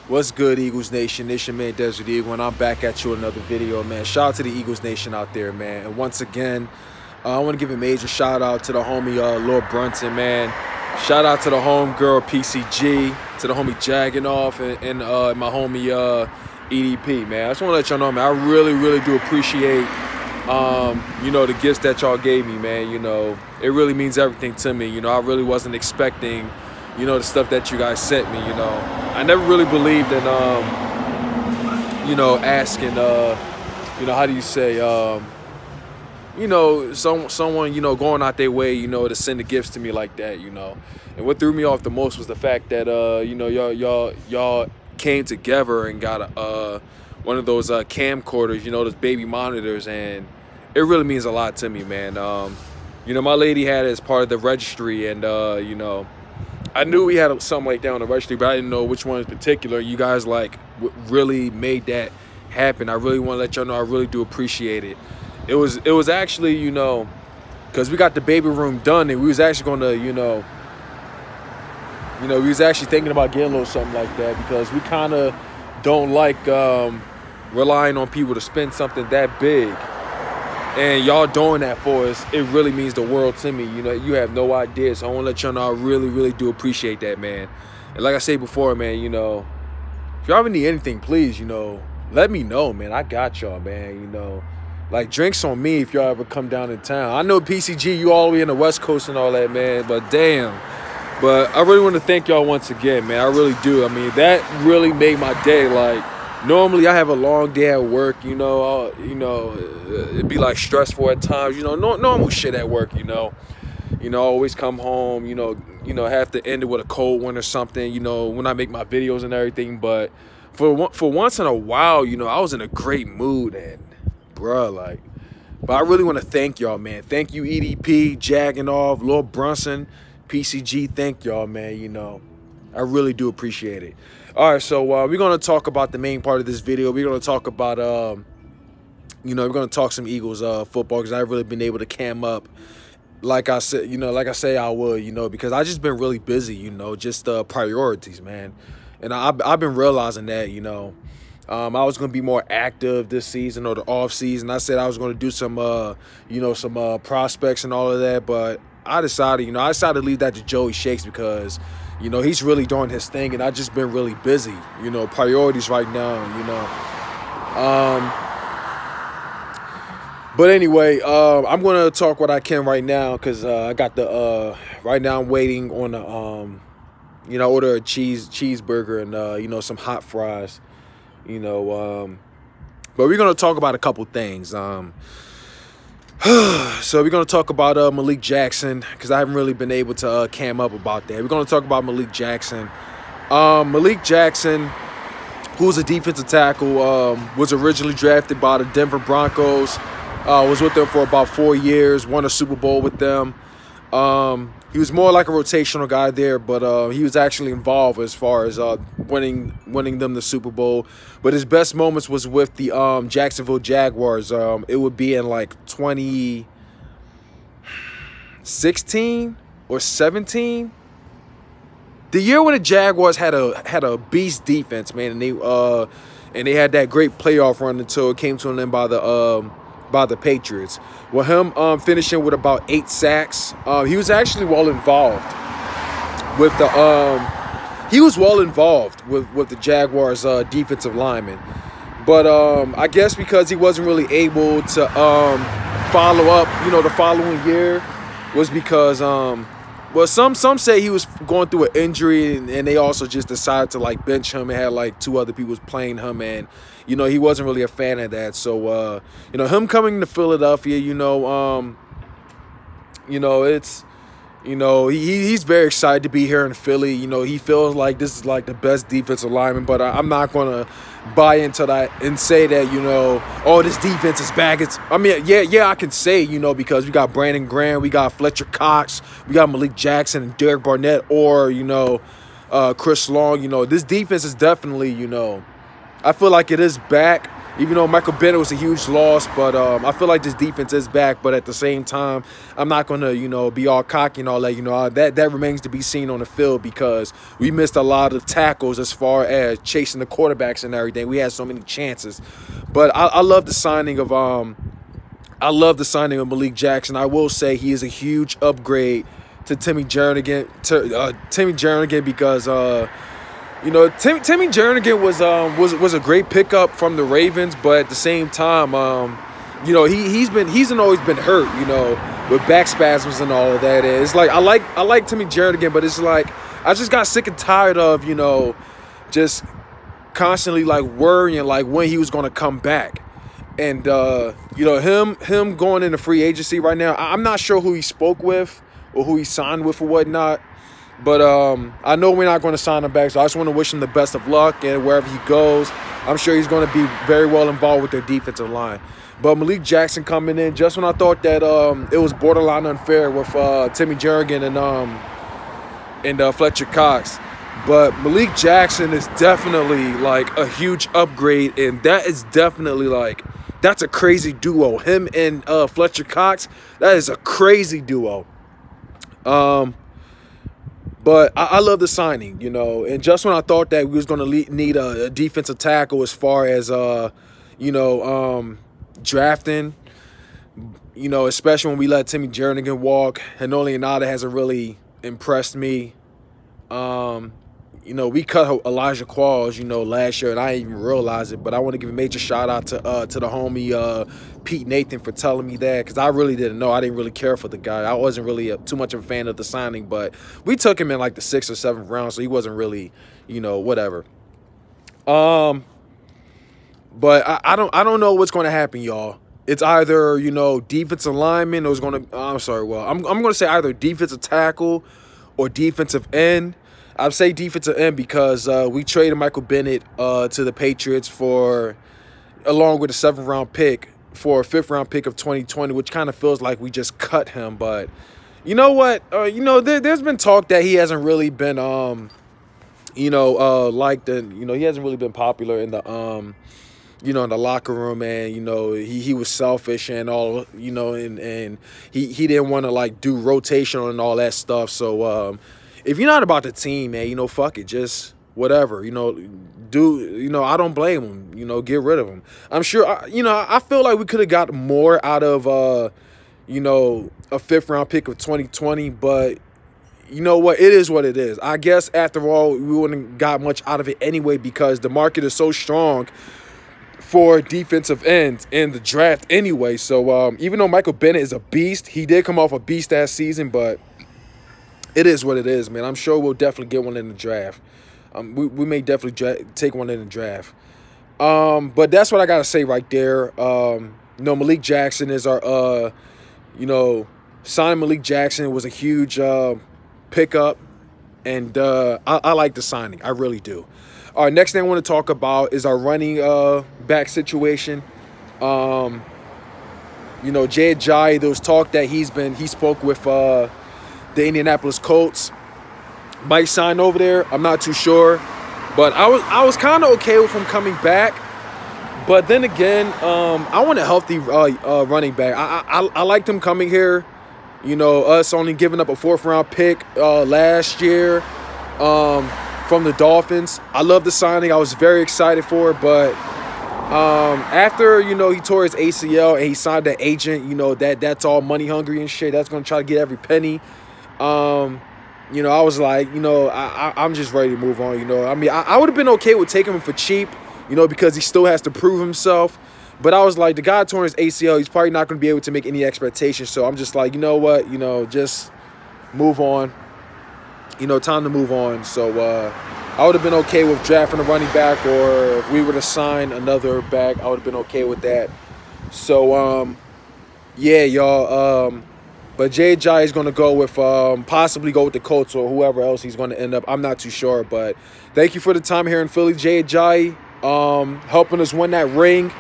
What's good, Eagles Nation? It's your man Desert Eagle, and I'm back at you with another video, man. Shout out to the Eagles Nation out there, man. And once again, I want to give a major shout out to the homie Lord Brunson, man. Shout out to the homegirl PCG, to the homie Jagginoff, and my homie EDP, man. I just want to let y'all know, man, I really do appreciate you know, the gifts that y'all gave me, man. You know, it really means everything to me. You know, I really wasn't expecting, you know, the stuff that you guys sent me. You know, I never really believed in you know, asking you know, how do you say, you know, someone, you know, going out their way, you know, to send the gifts to me like that, you know. And what threw me off the most was the fact that you know, y'all came together and got one of those camcorders, you know, those baby monitors, and it really means a lot to me, man. You know, my lady had it as part of the registry, and you know, I knew we had something like that on the registry, but I didn't know which one in particular. You guys like really made that happen. I really want to let y'all know I really do appreciate it. It was actually, you know, because we got the baby room done, and we was actually going to, you know, we was actually thinking about getting a little something like that, because we kind of don't like relying on people to spend something that big. And y'all doing that for us, it really means the world to me. You know, you have no idea. So I want to let y'all know I really do appreciate that, man. And like I said before, man, you know, if y'all ever need anything, please, you know, let me know, man. I got y'all, man, you know. Like, drinks on me if y'all ever come down in town. I know PCG, you all the way in the West Coast and all that, man, but damn. But I really want to thank y'all once again, man. I really do. I mean, that really made my day. Like, normally I have a long day at work, you know, it'd be like stressful at times, you know, normal shit at work, you know, always come home, you know, have to end it with a cold one or something, you know, when I make my videos and everything. But for once in a while, you know, I was in a great mood, and bruh, like, but I really want to thank y'all, man. Thank you, EDP, Jagginoff, Lord Brunson, PCG. Thank y'all, man. You know, I really do appreciate it. All right, so we're going to talk about the main part of this video. We're going to talk about, you know, we're going to talk some Eagles football, because I've really been able to cam up, like I said, you know, like I say I would, you know, because I just been really busy, you know, just priorities, man. And I've been realizing that, you know, I was going to be more active this season, or the off season. I said I was going to do some, you know, some prospects and all of that, but I decided, you know, to leave that to Joey Shakes, because, you know, he's really doing his thing, and I've just been really busy, you know, priorities right now, you know. But anyway, I'm going to talk what I can right now, because I got the, right now I'm waiting on the, you know, order a cheeseburger and, you know, some hot fries, you know. But we're going to talk about a couple things. So we're going to talk about Malik Jackson, because I haven't really been able to cam up about that. We're going to talk about Malik Jackson. Malik Jackson, who's a defensive tackle, was originally drafted by the Denver Broncos, was with them for about 4 years, won a Super Bowl with them. He was more like a rotational guy there, but he was actually involved as far as winning them the Super Bowl. But his best moments was with the Jacksonville Jaguars. It would be in like 2016 or 17. The year when the Jaguars had a beast defense, man, and they had that great playoff run until it came to an end by the Patriots. Well, him finishing with about 8 sacks. He was actually well involved with the with the Jaguars defensive linemen. But I guess because he wasn't really able to follow up, you know, the following year, was because well, some say he was going through an injury, and they also just decided to like bench him, and had like 2 other people playing him, and you know, he wasn't really a fan of that. So you know, him coming to Philadelphia, you know, it's, you know, he's very excited to be here in Philly. You know, he feels like this is like the best defensive lineman, but I'm not gonna buy into that and say that, you know, oh, this defense is bad. I mean, yeah, I can say, you know, because we got Brandon Graham, we got Fletcher Cox, we got Malik Jackson and Derek Barnett, or, you know, Chris Long. You know, this defense is definitely, you know, I feel like it is back. Even though Michael Bennett was a huge loss, but I feel like this defense is back. But at the same time, I'm not going to, be all cocky and all that. That remains to be seen on the field because we missed a lot of tackles as far as chasing the quarterbacks and everything. We had so many chances. But I love the signing of Malik Jackson. I will say he is a huge upgrade to Timmy Jernigan. Because Timmy Jernigan was a great pickup from the Ravens, but at the same time, he's always been hurt, with back spasms and all of that. It's like I like Timmy Jernigan, but it's like I just got sick and tired of just constantly like worrying like when he was gonna come back. And him going into free agency right now, I'm not sure who he spoke with or who he signed with or whatnot. But I know we're not going to sign him back, so I just want to wish him the best of luck. And wherever he goes, I'm sure he's going to be very well involved with their defensive line. But Malik Jackson coming in, just when I thought that it was borderline unfair with Timmy Jernigan and Fletcher Cox. But Malik Jackson is definitely like a huge upgrade, and that is definitely like, that's a crazy duo. Him and Fletcher Cox, that is a crazy duo. But I love the signing, and just when I thought that we was going to need a defensive tackle as far as, drafting, especially when we let Timmy Jernigan walk. Hanoli Anada hasn't really impressed me. We cut Elijah Qualls, last year, and I didn't even realize it. But I want to give a major shout out to the homie Pete Nathan for telling me that, because I really didn't know. I didn't really care for the guy. I wasn't really too much of a fan of the signing, but we took him in like the 6th or 7th round, so he wasn't really, whatever. But I don't know what's going to happen, y'all. It's either defensive lineman or it's going to. I'm going to say either defensive tackle or defensive end. I'd say defensive end because we traded Michael Bennett to the Patriots along with a 7th round pick for a 5th round pick of 2020, which kind of feels like we just cut him. But you know what? There's been talk that he hasn't really been he hasn't really been popular in the in the locker room, and he was selfish and all, and he didn't want to like do rotation and all that stuff. So if you're not about the team, man, fuck it, just whatever, I don't blame him, get rid of him. I'm sure, I feel like we could have got more out of, a 5th round pick of 2020, but you know what, it is what it is. I guess after all, we wouldn't have got much out of it anyway because the market is so strong for defensive ends in the draft anyway. So even though Michael Bennett is a beast, he did come off a beast-ass season, but it is what it is, man. I'm sure we'll definitely get one in the draft. We may definitely take one in the draft. But that's what I got to say right there. Malik Jackson is our, signing Malik Jackson was a huge pickup, and I like the signing. I really do. All right, next thing I want to talk about is our running back situation. Jay Ajayi, there was talk that he spoke with the Indianapolis Colts. Might sign over there. I'm not too sure, but I was kind of okay with him coming back. But then again, I want a healthy running back. I liked him coming here. Us only giving up a 4th round pick last year from the Dolphins. I love the signing. I was very excited for it, but after he tore his ACL and he signed that agent, that's all money hungry and shit. That's gonna try to get every penny. I was like, I'm just ready to move on. I would have been okay with taking him for cheap, because he still has to prove himself. But I was like, the guy torn his ACL, he's probably not going to be able to make any expectations. So I'm just like, you know what, just move on. Time to move on. So I would have been okay with drafting a running back, or if we were to sign another back, I would have been okay with that. So, yeah, y'all. But Jay Ajayi is going to go with, possibly go with the Colts or whoever else he's going to end up. I'm not too sure. But thank you for the time here in Philly, Jay Ajayi, helping us win that ring.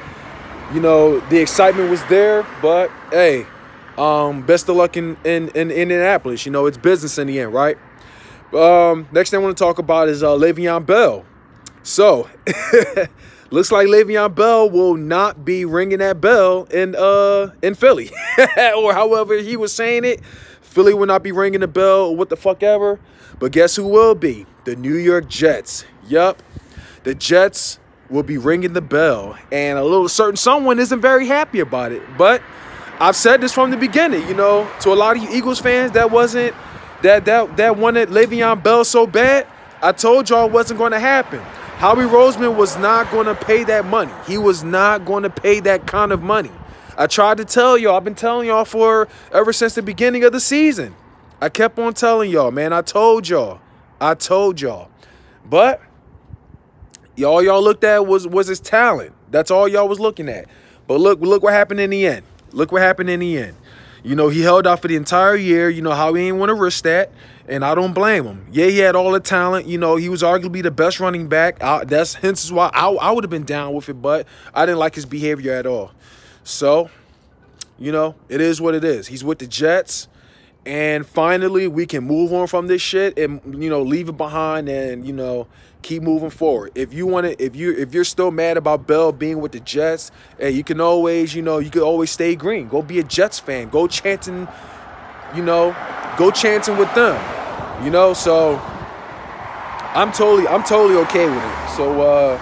The excitement was there, but hey, best of luck in Indianapolis. It's business in the end, right? Next thing I want to talk about is Le'Veon Bell. So, looks like Le'Veon Bell will not be ringing that bell in Philly. Or however he was saying it. Philly will not be ringing the bell or what the fuck ever. But guess who will be? The New York Jets. Yup. The Jets will be ringing the bell. And a little certain someone isn't very happy about it. But I've said this from the beginning, you know, to a lot of you Eagles fans that wanted Le'Veon Bell so bad. I told y'all it wasn't going to happen. Howie Roseman was not going to pay that money. He was not going to pay that kind of money. I tried to tell y'all. I've been telling y'all ever since the beginning of the season. I kept on telling y'all, man. I told y'all. But y'all looked at was his talent. That's all y'all was looking at. But look what happened in the end. Look what happened in the end. You know, he held out for the entire year. You know, how he ain't want to risk that. And I don't blame him. Yeah, he had all the talent. You know, he was arguably the best running back. That's hence why I would have been down with it, but I didn't like his behavior at all. So, you know, it is what it is. He's with the Jets. And finally, we can move on from this shit and, you know, leave it behind and, you know, keep moving forward. If you want to, if you're still mad about Bell being with the Jets, hey, you can always, you know, you could always stay green. Go be a Jets fan. Go chanting, you know, go chanting with them. You know, so I'm totally okay with it. So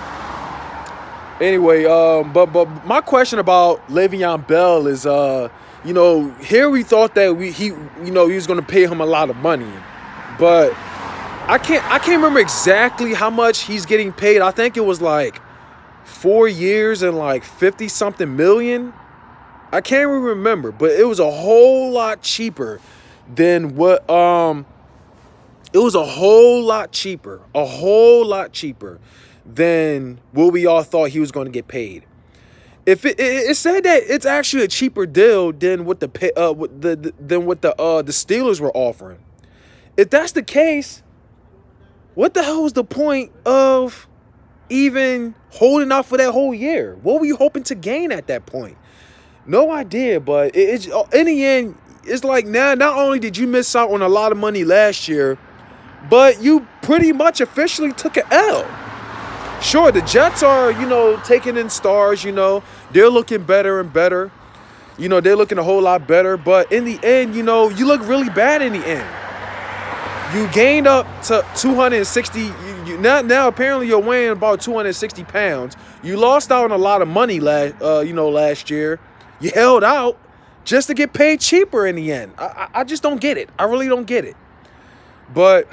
anyway, but my question about Le'Veon Bell is you know, here we thought that he was going to pay him a lot of money, but I can't remember exactly how much he's getting paid. I think it was like 4 years and like 50-something million. I can't remember, but it was a whole lot cheaper than what it was a whole lot cheaper than what we all thought he was going to get paid. If it said that it's actually a cheaper deal than what the Steelers were offering. If that's the case, what the hell was the point of even holding out for that whole year? What were you hoping to gain at that point? No idea, but it's in the end, it's like now not only did you miss out on a lot of money last year, but you pretty much officially took an L. Sure, the Jets are, you know, taking in stars, you know. They're looking better and better. You know, they're looking a whole lot better. But in the end, you know, you look really bad in the end. You gained up to 260. Now apparently you're weighing about 260 pounds. You lost out on a lot of money last year. You held out just to get paid cheaper in the end. I just don't get it. I really don't get it. But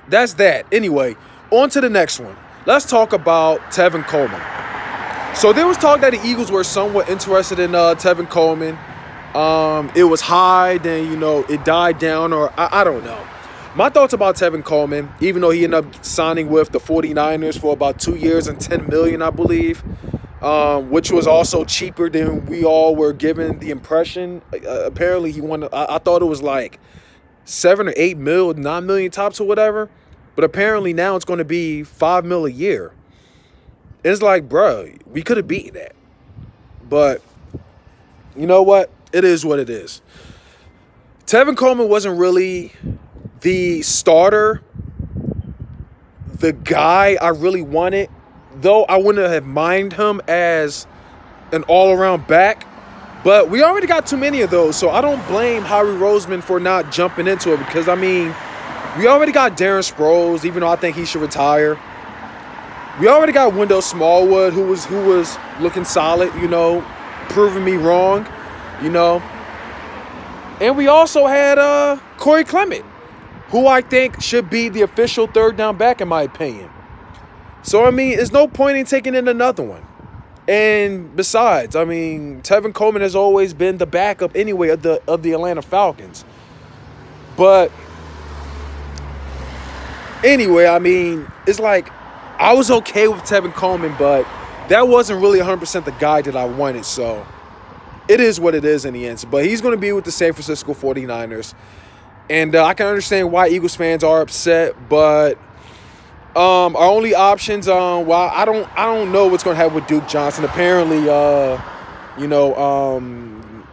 that's that. Anyway, on to the next one. Let's talk about Tevin Coleman. So there was talk that the Eagles were somewhat interested in Tevin Coleman. It was high, then, you know, it died down, or I don't know. My thoughts about Tevin Coleman, even though he ended up signing with the 49ers for about 2 years and $10 million, I believe, which was also cheaper than we all were given the impression. Apparently he wanted, I thought it was like 7 or 8 mil, 9 million tops or whatever. But apparently now it's going to be $5 mil a year. And it's like, bro, we could have beaten that. But you know what? It is what it is. Tevin Coleman wasn't really the starter, the guy I really wanted. Though I wouldn't have minded him as an all-around back. But we already got too many of those. So I don't blame Howie Roseman for not jumping into it. Because, I mean, we already got Darren Sproles, even though I think he should retire. We already got Wendell Smallwood, who was looking solid, you know, proving me wrong, you know. And we also had Corey Clement, who I think should be the official third down back, in my opinion. So, I mean, there's no point in taking in another one. And besides, I mean, Tevin Coleman has always been the backup anyway of the Atlanta Falcons. But anyway, I mean, it's like I was okay with Tevin Coleman, but that wasn't really 100% the guy that I wanted. So it is what it is in the end. But he's going to be with the San Francisco 49ers. And I can understand why Eagles fans are upset, but our only options, well, I don't know what's going to happen with Duke Johnson. Apparently, you know,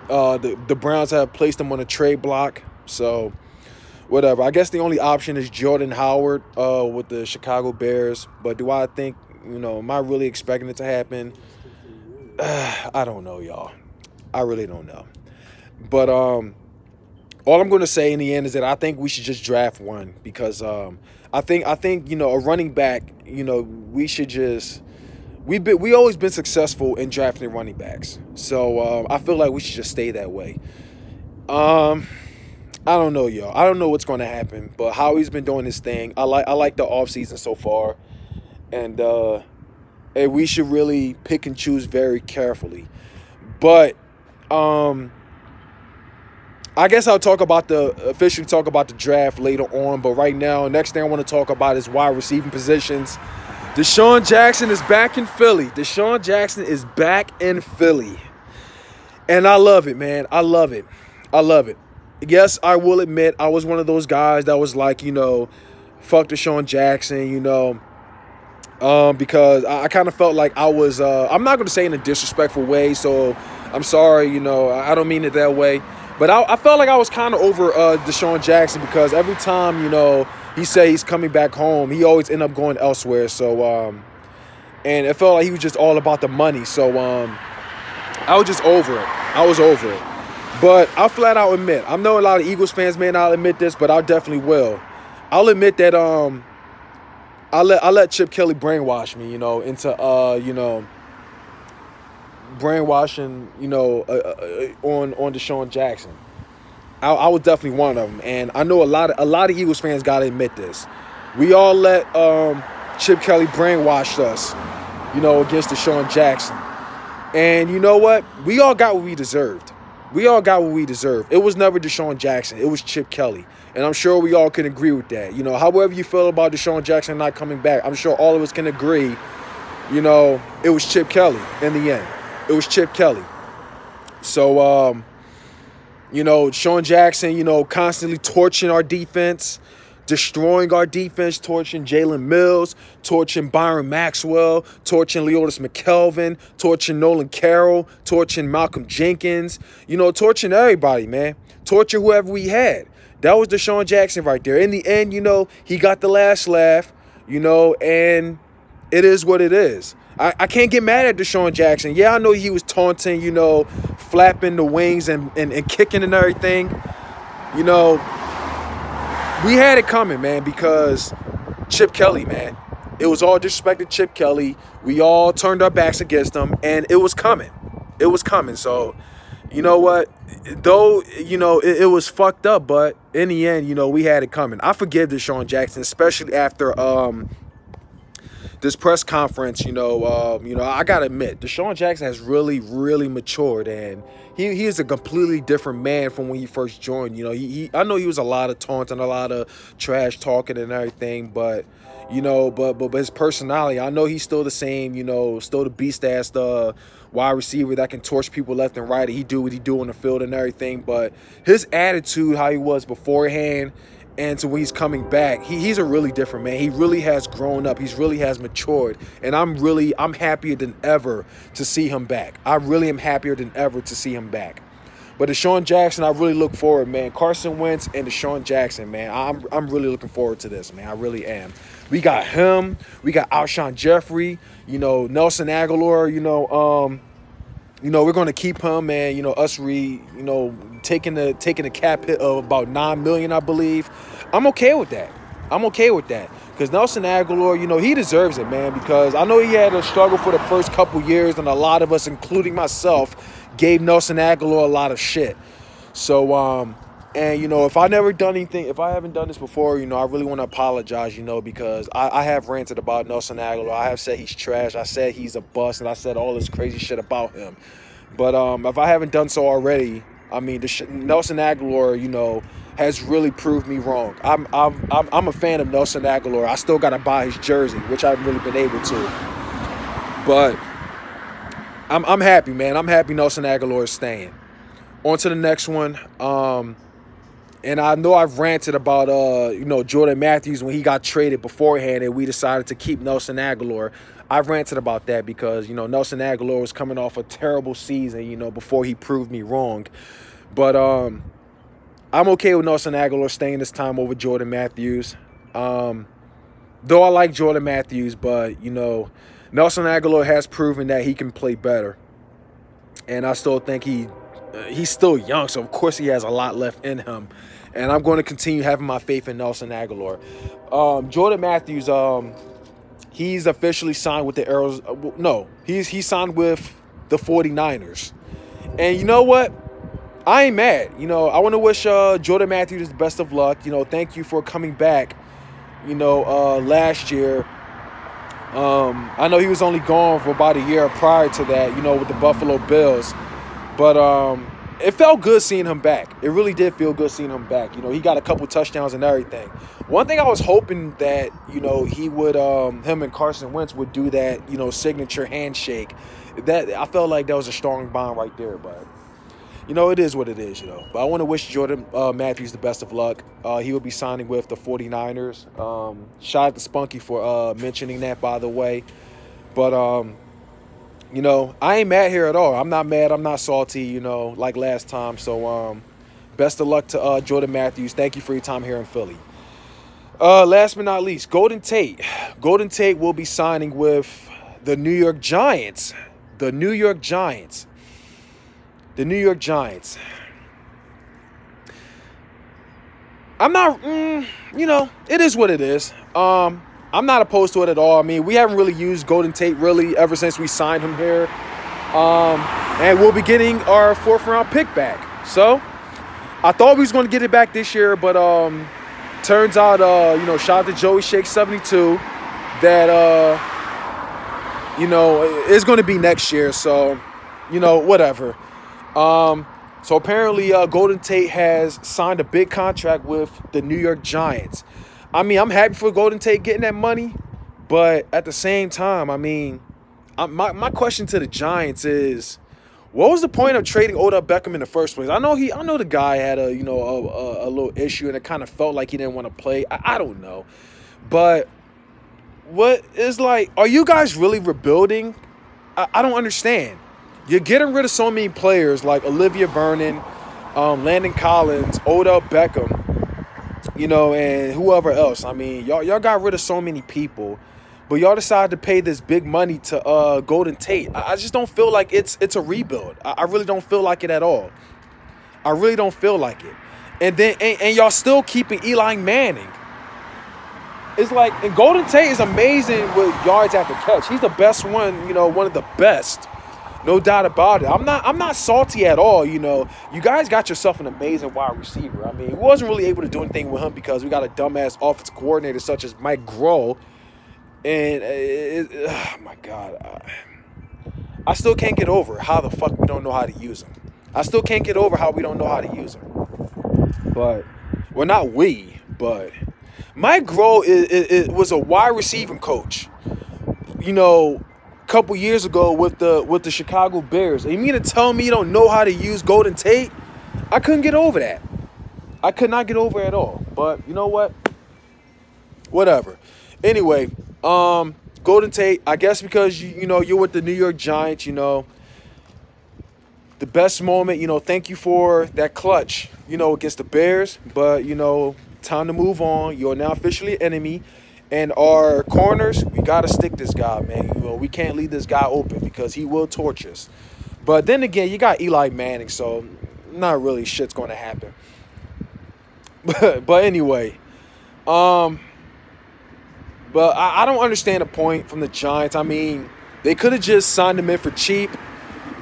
the Browns have placed him on a trade block. So whatever. I guess the only option is Jordan Howard with the Chicago Bears. But do I think You know, am I really expecting it to happen? I don't know, y'all. I really don't know. But all I'm going to say in the end is that I think we should just draft one, because I think you know, a running back, you know, we should just we always been successful in drafting running backs. So I feel like we should just stay that way. I don't know, y'all. I don't know what's going to happen, but Howie's been doing his thing. I like the offseason so far, and we should really pick and choose very carefully. But I guess I'll officially talk about the draft later on. But right now, next thing I want to talk about is wide receiving positions. DeSean Jackson is back in Philly. DeSean Jackson is back in Philly. And I love it, man. I love it. I love it. Yes, I will admit I was one of those guys that was like, you know, fuck DeSean Jackson, you know, because I kind of felt like I was, I'm not going to say in a disrespectful way, so I'm sorry, you know, I don't mean it that way. But I felt like I was kind of over DeSean Jackson, because every time, you know, he said he's coming back home, he always end up going elsewhere. So, and it felt like he was just all about the money. So, I was just over it. I was over it. But I'll flat out admit, I know a lot of Eagles fans may not admit this, but I definitely will. I'll admit that I let Chip Kelly brainwash me, you know, into you know, brainwashing, you know, on DeSean Jackson. I was definitely one of them, and I know a lot of Eagles fans gotta admit this. We all let Chip Kelly brainwash us, you know, against DeSean Jackson, and you know what? We all got what we deserved. We all got what we deserved. It was never DeSean Jackson. It was Chip Kelly, and I'm sure we all can agree with that. You know, however you feel about DeSean Jackson not coming back, I'm sure all of us can agree. You know, it was Chip Kelly in the end. It was Chip Kelly. So, you know, DeSean Jackson, you know, constantly torching our defense, destroying our defense, torching Jalen Mills, torching Byron Maxwell, torching Leotis McKelvin, torching Nolan Carroll, torching Malcolm Jenkins, you know, torching everybody, man. Torching whoever we had. That was DeSean Jackson right there. In the end, you know, he got the last laugh, you know, and it is what it is. I can't get mad at DeSean Jackson. Yeah, I know he was taunting, you know, flapping the wings and kicking and everything. You know, we had it coming, man, because Chip Kelly, man. It was all disrespect to Chip Kelly. We all turned our backs against him, and it was coming. It was coming. So, you know what? Though, you know, it was fucked up, but in the end, you know, we had it coming. I forgive DeSean Jackson, especially after this press conference. You know, I gotta admit, DeSean Jackson has really, really matured, and he is a completely different man from when he first joined. You know, I know he was a lot of taunting, a lot of trash talking and everything, but you know, but his personality, I know he's still the same. You know, still the beast ass wide receiver that can torch people left and right. He do what he do on the field and everything, but his attitude, how he was beforehand, and so when he's coming back, he's a really different man. He really has grown up. He really has matured. And I'm happier than ever to see him back. I really am happier than ever to see him back. But DeSean Jackson, I really look forward, man. Carson Wentz and DeSean Jackson, man. I'm really looking forward to this, man. I really am. We got him. We got Alshon Jeffrey. You know, Nelson Aguilar. You know, we're going to keep him, man. You know, taking the cap hit of about $9 million, I believe. I'm okay with that. I'm okay with that. Because Nelson Aguilar, you know, he deserves it, man. Because I know he had a struggle for the first couple years, and a lot of us, including myself, gave Nelson Aguilar a lot of shit. So, and, you know, if I haven't done this before, you know, I really want to apologize, you know, because I have ranted about Nelson Aguilar. I have said he's trash. I said he's a bust, and I said all this crazy shit about him. But if I haven't done so already, I mean, Nelson Aguilar, you know, has really proved me wrong. I'm a fan of Nelson Aguilar. I still got to buy his jersey, which I haven't really been able to. But I'm happy, man. I'm happy Nelson Aguilar is staying. On to the next one. And I know I've ranted about, you know, Jordan Matthews when he got traded beforehand and we decided to keep Nelson Aguilar. I've ranted about that because, you know, Nelson Aguilar was coming off a terrible season, you know, before he proved me wrong. But I'm okay with Nelson Aguilar staying this time over Jordan Matthews. Though I like Jordan Matthews, but, you know, Nelson Aguilar has proven that he can play better. And I still think he's still young, so of course he has a lot left in him. And I'm going to continue having my faith in Nelson Aguilar. Jordan Matthews, he's officially signed with the Arrows. No, he signed with the 49ers. And you know what? I ain't mad. You know, I want to wish Jordan Matthews the best of luck. You know, thank you for coming back, you know, last year. I know he was only gone for about a year prior to that, you know, with the Buffalo Bills. But it felt good seeing him back. It really did feel good seeing him back. You know, he got a couple touchdowns and everything. One thing I was hoping that, you know, he would, him and Carson Wentz would do that, you know, signature handshake. That I felt like that was a strong bond right there. But, you know, it is what it is, you know. But I want to wish Jordan Matthews the best of luck. He will be signing with the 49ers. Shout out to Spunky for mentioning that, by the way. But, you know, I ain't mad here at all. I'm not mad. I'm not salty, you know, like last time. So, best of luck to Jordan Matthews. Thank you for your time here in Philly. Last but not least, Golden Tate. Golden Tate will be signing with the New York Giants. The New York Giants. The New York Giants. I'm not, you know, it is what it is. I'm not opposed to it at all. I mean, we haven't really used Golden Tate really ever since we signed him here. And we'll be getting our 4th round pick back. So, I thought we was going to get it back this year, but turns out, you know, shout out to Joey Shake 72 that, you know, it's going to be next year. So, you know, whatever. So apparently Golden Tate has signed a big contract with the New York Giants. I mean, I'm happy for Golden Tate getting that money, but at the same time, I mean, my question to the Giants is, what was the point of trading Odell Beckham in the first place? I know the guy had a, you know, a little issue, and it kind of felt like he didn't want to play. I don't know, but what is, like, are you guys really rebuilding? I don't understand. You're getting rid of so many players like Olivia Vernon, Landon Collins, Odell Beckham, you know, and whoever else. I mean, y'all got rid of so many people, but y'all decided to pay this big money to Golden Tate. I just don't feel like it's a rebuild. I really don't feel like it at all. I really don't feel like it. And then and y'all still keeping Eli Manning. It's like, and Golden Tate is amazing with yards after catch. He's the best one, you know, one of the best. No doubt about it. I'm not salty at all, you know. You guys got yourself an amazing wide receiver. I mean, we wasn't really able to do anything with him because we got a dumbass offensive coordinator such as Mike Grohl. And, oh my God. I still can't get over how the fuck we don't know how to use him. I still can't get over how we don't know how to use him. But, well, not we, but Mike Grohl was a wide receiving coach, you know, couple years ago with the Chicago Bears. And you mean to tell me you don't know how to use Golden Tate? I couldn't get over that. I could not get over it at all. But you know what? Whatever. Anyway, Golden Tate, I guess because you know you're with the New York Giants, you know, the best moment, you know, thank you for that clutch, you know, against the Bears, but you know, time to move on. You're now officially an enemy. And our corners, we got to stick this guy, man. You know, we can't leave this guy open because he will torch us. But then again, you got Eli Manning, so not really shit's going to happen. But anyway, but I don't understand the point from the Giants. I mean, they could have just signed him in for cheap,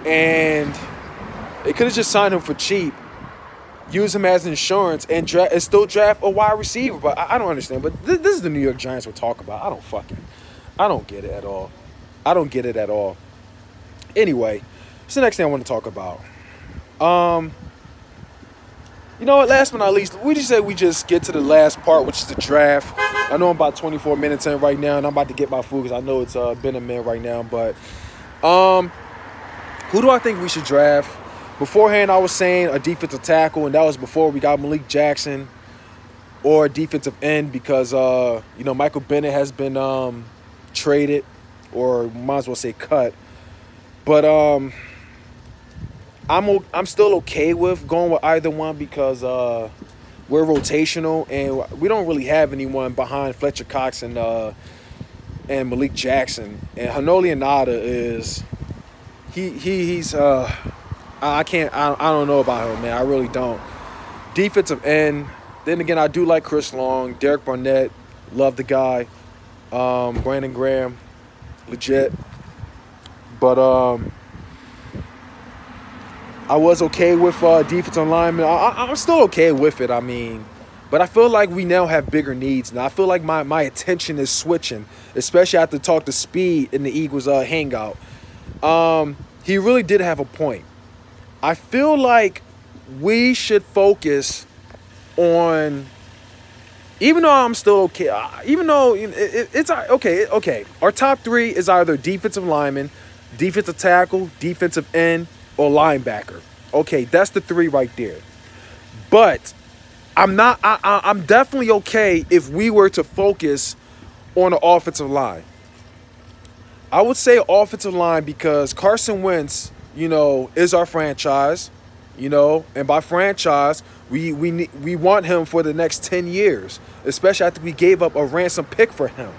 and use him as insurance, and still draft a wide receiver. But I don't understand. But this is the New York Giants we're talking about. I don't get it at all. I don't get it at all. Anyway, what's the next thing I want to talk about? You know what? Last but not least, we just get to the last part, which is the draft. I know I'm about 24 minutes in right now, and I'm about to get my food because I know it's been a minute right now. But who do I think we should draft? Beforehand, I was saying a defensive tackle, and that was before we got Malik Jackson, or a defensive end because, you know, Michael Bennett has been traded, or might as well say cut. But I'm still okay with going with either one because we're rotational, and we don't really have anyone behind Fletcher Cox and and Malik Jackson. And Hanoli Anada is he's I don't know about him, man. I really don't. Defensive end. Then again, I do like Chris Long, Derek Barnett, love the guy. Brandon Graham, legit. But I was okay with defensive lineman. I'm still okay with it, I mean. But I feel like we now have bigger needs. Now I feel like my attention is switching, especially after talk to Speed in the Eagles hangout. He really did have a point. I feel like we should focus on, even though I'm still okay, even though it's okay. Our top three is either defensive lineman, defensive tackle, defensive end, or linebacker. Okay, that's the three right there. But I'm definitely okay if we were to focus on the offensive line. I would say offensive line because Carson Wentz, you know, is our franchise, you know, and by franchise, we want him for the next 10 years, especially after we gave up a ransom pick for him.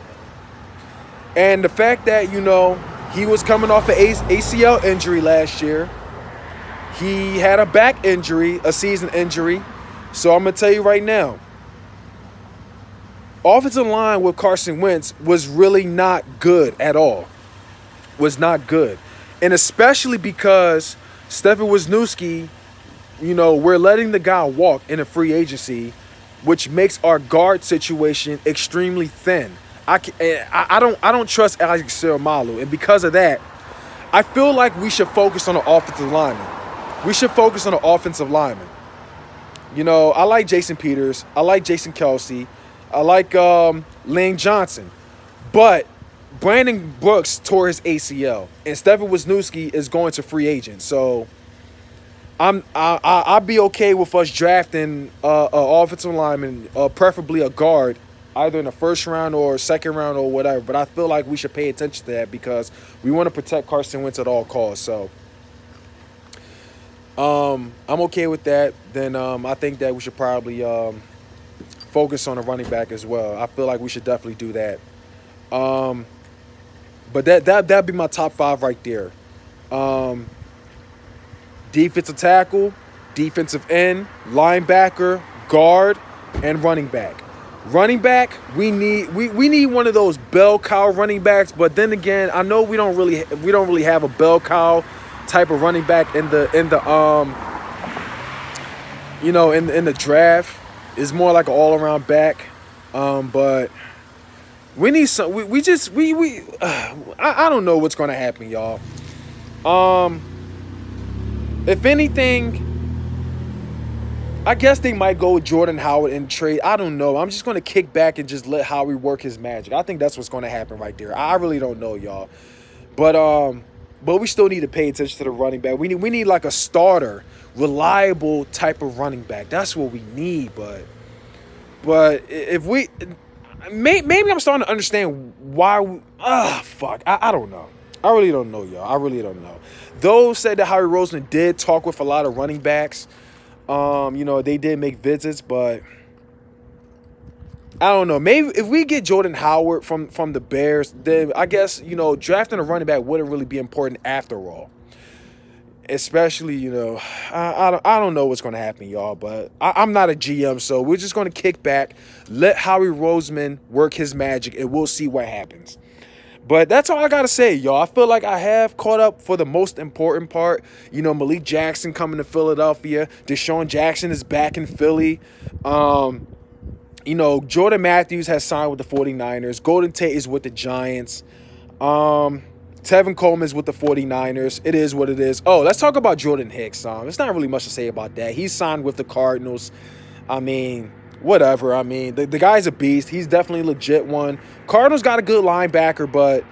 And the fact that, you know, he was coming off an ACL injury last year. He had a back injury, a season injury. So I'm going to tell you right now, offensive line with Carson Wentz was really not good at all. Was not good. And especially because Stephen Wisniewski, you know, we're letting the guy walk in a free agency, which makes our guard situation extremely thin. I don't trust Alex Siramalu, and because of that, I feel like we should focus on the offensive lineman. We should focus on the offensive lineman. You know, I like Jason Peters. I like Jason Kelsey. I like Lane Johnson. But Brandon Brooks tore his ACL, and Stephen Wisniewski is going to free agent. So I'll be okay with us drafting an offensive lineman, preferably a guard, either in the first round or second round or whatever. But I feel like we should pay attention to that because we want to protect Carson Wentz at all costs. So I'm okay with that. Then I think that we should probably focus on a running back as well. I feel like we should definitely do that. But that'd be my top five right there. Defensive tackle, defensive end, linebacker, guard, and running back. Running back, we need one of those bell cow running backs. But then again, I know we don't really have a bell cow type of running back in the draft. It's more like an all around back. But we need some. I don't know what's gonna happen, y'all. If anything, I guess they might go with Jordan Howard and trade. I don't know. I'm just going to kick back and just let Howie work his magic. I think that's what's going to happen right there. I really don't know, y'all. But we still need to pay attention to the running back. We need like a starter, reliable type of running back. That's what we need. But if we maybe I'm starting to understand why. Fuck. I don't know. I really don't know, y'all. I really don't know. Those said that Howie Roseman did talk with a lot of running backs. You know, they did make visits, but I don't know. Maybe if we get Jordan Howard from the Bears, then I guess, you know, drafting a running back wouldn't really be important after all. Especially, you know, I don't know what's going to happen, y'all, but I'm not a GM, so we're just going to kick back, let Howie Roseman work his magic, and we'll see what happens. But that's all I got to say, y'all. I feel like I have caught up for the most important part. You know, Malik Jackson coming to Philadelphia. DeSean Jackson is back in Philly. You know, Jordan Matthews has signed with the 49ers. Golden Tate is with the Giants. Tevin Coleman is with the 49ers. It is what it is. Oh, let's talk about Jordan Hicks. There's not really much to say about that. He's signed with the Cardinals. I mean, whatever. I mean, the guy's a beast. He's definitely a legit one. Cardinals got a good linebacker, but,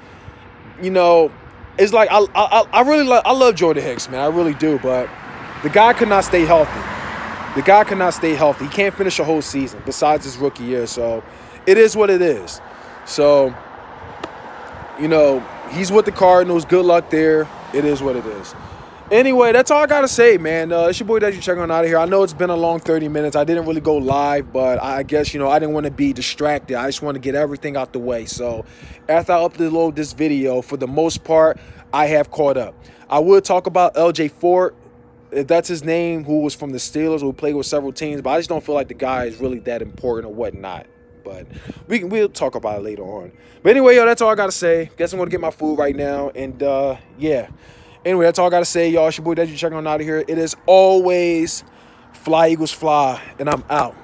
you know, it's like I love Jordan Hicks, man. I really do, but the guy could not stay healthy. The guy could not stay healthy. He can't finish a whole season besides his rookie year, so it is what it is. So, you know, he's with the Cardinals. Good luck there. It is what it is. Anyway, that's all I gotta say, man. It's your boy that you checking on out of here. I know it's been a long 30 minutes. I didn't really go live, but I guess, you know, I didn't want to be distracted. I just want to get everything out the way. So after I upload this video, for the most part, I have caught up. I would talk about LJ Fort, if that's his name, who was from the Steelers, who played with several teams, but I just don't feel like the guy is really that important or whatnot. But we'll talk about it later on. But anyway, yo, that's all I gotta say. Guess I'm gonna get my food right now, and yeah. Anyway, that's all I got to say, y'all. It's your boy that you checking on out of here. It is always Fly Eagles Fly, and I'm out.